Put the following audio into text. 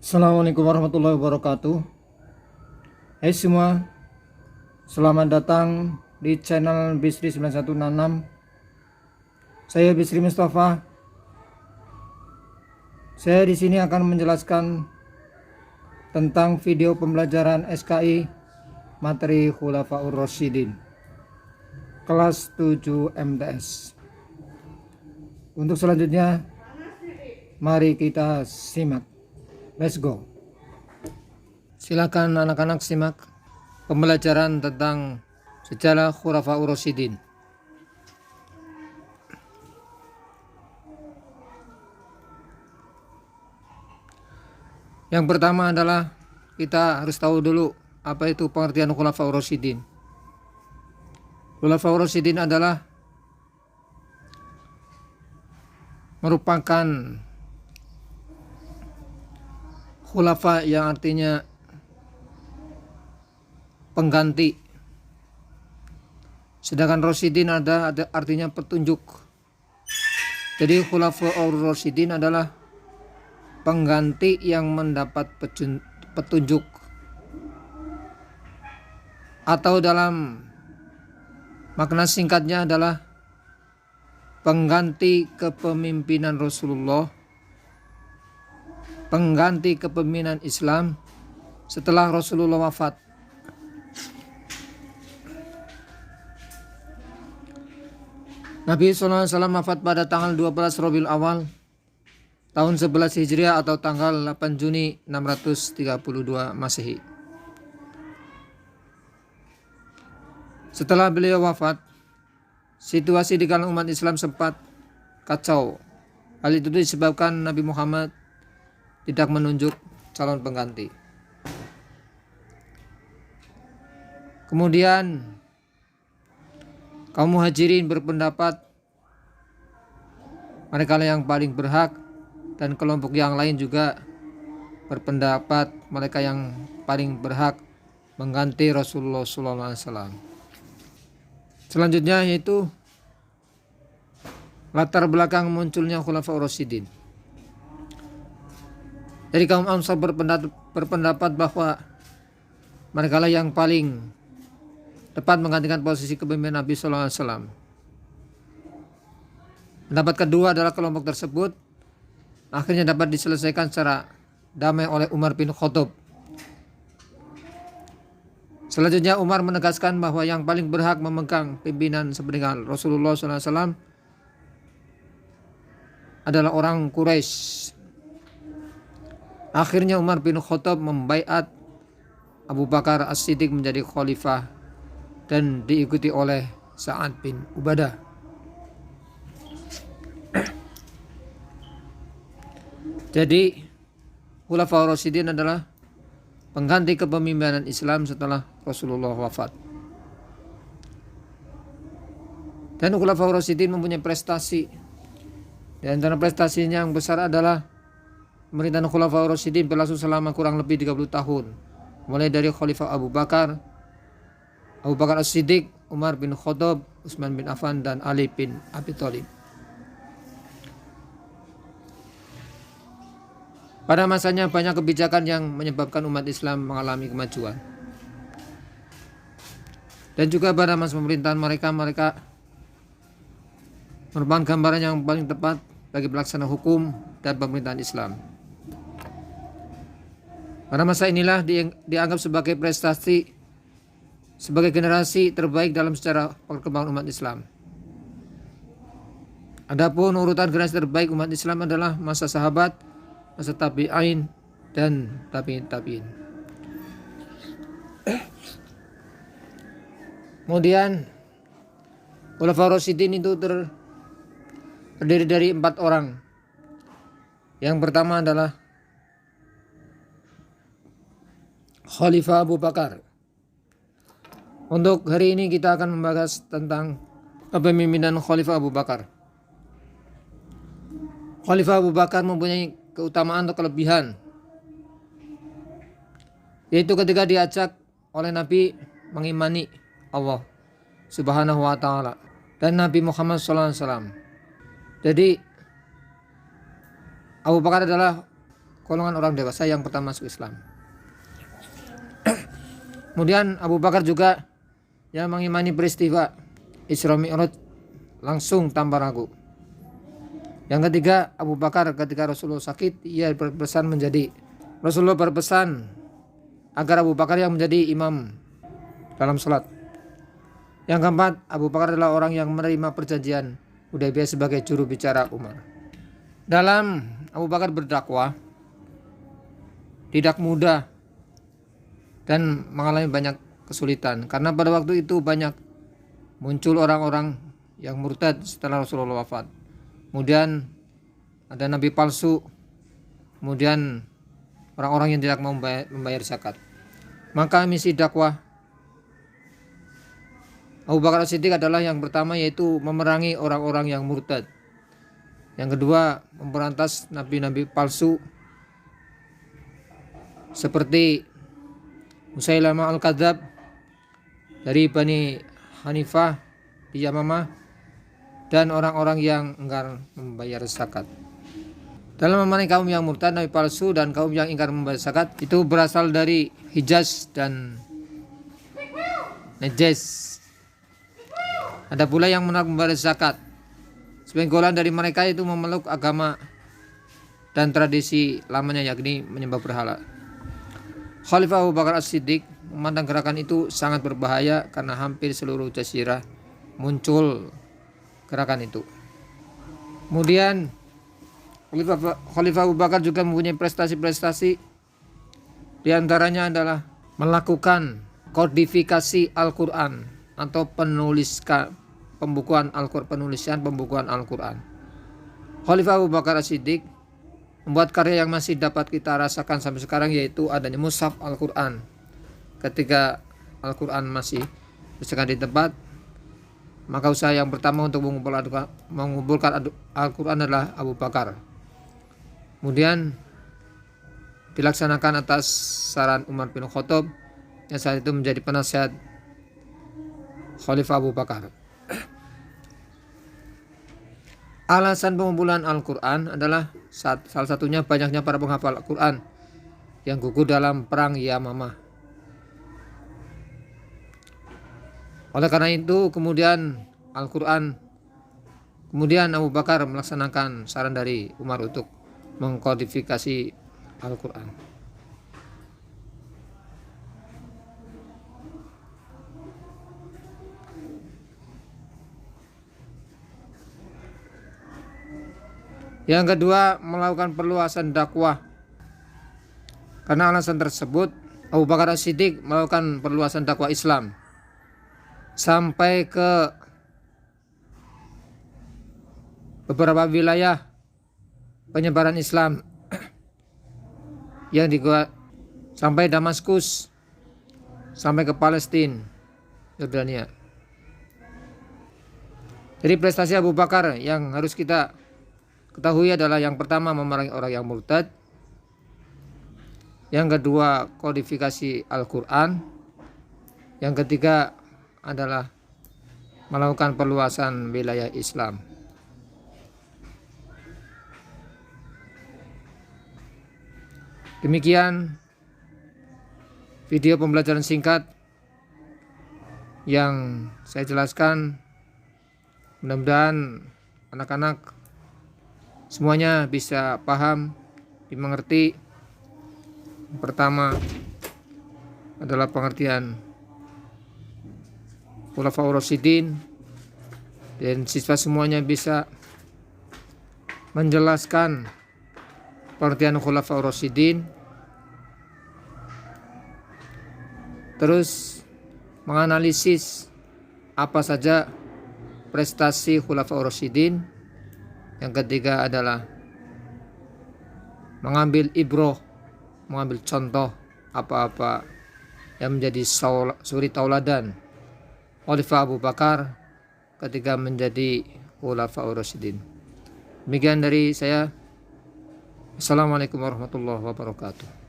Assalamualaikum warahmatullahi wabarakatuh. Hai semua, selamat datang di channel Bisri 9166. Saya Bisri Mustafa. Saya di sini akan menjelaskan tentang video pembelajaran SKI materi Khulafaur Rasyidin kelas 7 MTS. Untuk selanjutnya, mari kita simak. Let's go. Silakan anak-anak simak pembelajaran tentang sejarah Khulafaur Rasyidin. Yang pertama adalah kita harus tahu dulu apa itu pengertian Khulafaur Rasyidin. Khulafaur Rasyidin adalah merupakan khulafa yang artinya pengganti. Sedangkan Rasyidin ada artinya petunjuk. Jadi Khulafaur Rasyidin adalah pengganti yang mendapat petunjuk. Atau dalam makna singkatnya adalah pengganti kepemimpinan Rasulullah, pengganti kepemimpinan Islam setelah Rasulullah wafat. Nabi SAW wafat pada tanggal 12 Rabiul Awal tahun 11 Hijriah atau tanggal 8 Juni 632 Masehi. Setelah beliau wafat, situasi di kalangan umat Islam sempat kacau. Hal itu disebabkan Nabi Muhammad tidak menunjuk calon pengganti. Kemudian kaum muhajirin berpendapat mereka yang paling berhak, dan kelompok yang lain juga berpendapat mereka yang paling berhak mengganti Rasulullah SAW. Selanjutnya yaitu latar belakang munculnya Khulafaur Rasyidin. Dari kaum Ansar berpendapat bahwa mereka lah yang paling tepat menggantikan posisi kepemimpinan Nabi SAW. Pendapat kedua adalah kelompok tersebut akhirnya dapat diselesaikan secara damai oleh Umar bin Khattab. Selanjutnya Umar menegaskan bahwa yang paling berhak memegang pimpinan sepeninggal Rasulullah SAW adalah orang Quraisy. Akhirnya Umar bin Khattab membaiat Abu Bakar As-Siddiq menjadi khalifah dan diikuti oleh Sa'ad bin Ubadah. Jadi Khulafaur Rasyidin adalah pengganti kepemimpinan Islam setelah Rasulullah wafat. Dan Khulafaur Rasyidin mempunyai prestasi. Di antara prestasinya yang besar adalah pemerintahan Khulafaur Rasyidin berlangsung selama kurang lebih 30 tahun. Mulai dari Khalifah Abu Bakar As-Siddiq, Umar bin Khattab, Utsman bin Affan, dan Ali bin Abi Thalib. Pada masanya banyak kebijakan yang menyebabkan umat Islam mengalami kemajuan. Dan juga pada masa pemerintahan mereka merupakan gambaran yang paling tepat bagi pelaksana hukum dan pemerintahan Islam. Pada masa inilah dianggap sebagai prestasi, sebagai generasi terbaik dalam sejarah perkembangan umat Islam. Adapun urutan generasi terbaik umat Islam adalah masa sahabat, masa tabi'in, dan tabi'in. Kemudian Khulafaur Rasyidin itu terdiri dari 4 orang. Yang pertama adalah Khalifah Abu Bakar. Untuk hari ini kita akan membahas tentang kepemimpinan Khalifah Abu Bakar. Khalifah Abu Bakar mempunyai keutamaan atau kelebihan, yaitu ketika diajak oleh Nabi mengimani Allah Subhanahu wa ta'ala dan Nabi Muhammad SAW. Jadi Abu Bakar adalah golongan orang dewasa yang pertama masuk Islam. Kemudian Abu Bakar juga yang mengimani peristiwa Isra Mi'raj langsung tanpa ragu. Yang ketiga, Abu Bakar ketika Rasulullah sakit, Rasulullah berpesan agar Abu Bakar yang menjadi imam dalam salat. Yang keempat, Abu Bakar adalah orang yang menerima perjanjian Hudaybiyah sebagai juru bicara Umar. Dalam Abu Bakar berdakwah tidak mudah dan mengalami banyak kesulitan karena pada waktu itu banyak muncul orang-orang yang murtad setelah Rasulullah wafat. Kemudian ada nabi palsu, kemudian orang-orang yang tidak mau membayar zakat. Maka misi dakwah Abu Bakar As-Siddiq adalah yang pertama, yaitu memerangi orang-orang yang murtad. Yang kedua, memberantas nabi-nabi palsu seperti Musailamah Al-Kadzab dari Bani Hanifah di Yamamah dan orang-orang yang enggan membayar zakat. Dalam memerangi kaum yang murtad, nabi palsu dan kaum yang ingkar membayar zakat itu berasal dari Hijaz dan Najd. Ada pula yang menolak membayar zakat. Sebagian golongan dari mereka itu memeluk agama dan tradisi lamanya, yakni menyembah berhala. Khalifah Abu Bakar As-Siddiq memandang gerakan itu sangat berbahaya karena hampir seluruh jazirah muncul gerakan itu. Kemudian Khalifah Abu Bakar juga mempunyai prestasi-prestasi, di antaranya adalah melakukan kodifikasi Al-Quran atau pembukuan Al-Quran. Khalifah Abu Bakar As-Siddiq membuat karya yang masih dapat kita rasakan sampai sekarang, yaitu adanya mushaf Al-Quran. Ketika Al-Quran masih berserakan di tempat, maka usaha yang pertama untuk mengumpulkan Al-Quran adalah Abu Bakar. Kemudian dilaksanakan atas saran Umar bin Khattab yang saat itu menjadi penasihat Khalifah Abu Bakar. Alasan pengumpulan Al-Quran adalah salah satunya banyaknya para penghafal Al-Quran yang gugur dalam perang Yamamah. Oleh karena itu kemudian Abu Bakar melaksanakan saran dari Umar untuk mengkodifikasi Al-Quran. Yang kedua, melakukan perluasan dakwah. Karena alasan tersebut, Abu Bakar As-Siddiq melakukan perluasan dakwah Islam sampai ke beberapa wilayah penyebaran Islam yang sampai Damaskus, sampai ke Palestina, Yordania. Jadi prestasi Abu Bakar yang harus kita ketahui adalah yang pertama memerangi orang yang murtad, yang kedua kodifikasi Al-Quran, yang ketiga adalah melakukan perluasan wilayah Islam. Demikian video pembelajaran singkat yang saya jelaskan. Mudah-mudahan anak-anak semuanya bisa paham, dimengerti. Pertama adalah pengertian Khulafaur Rasyidin, dan siswa semuanya bisa menjelaskan pengertian Khulafaur Rasyidin, terus menganalisis apa saja prestasi Khulafaur Rasyidin. Yang ketiga adalah mengambil ibroh, mengambil contoh apa-apa yang menjadi suri tauladan Khalifah Abu Bakar ketika menjadi Khulafaur Rasyidin. Demikian dari saya. Assalamualaikum warahmatullahi wabarakatuh.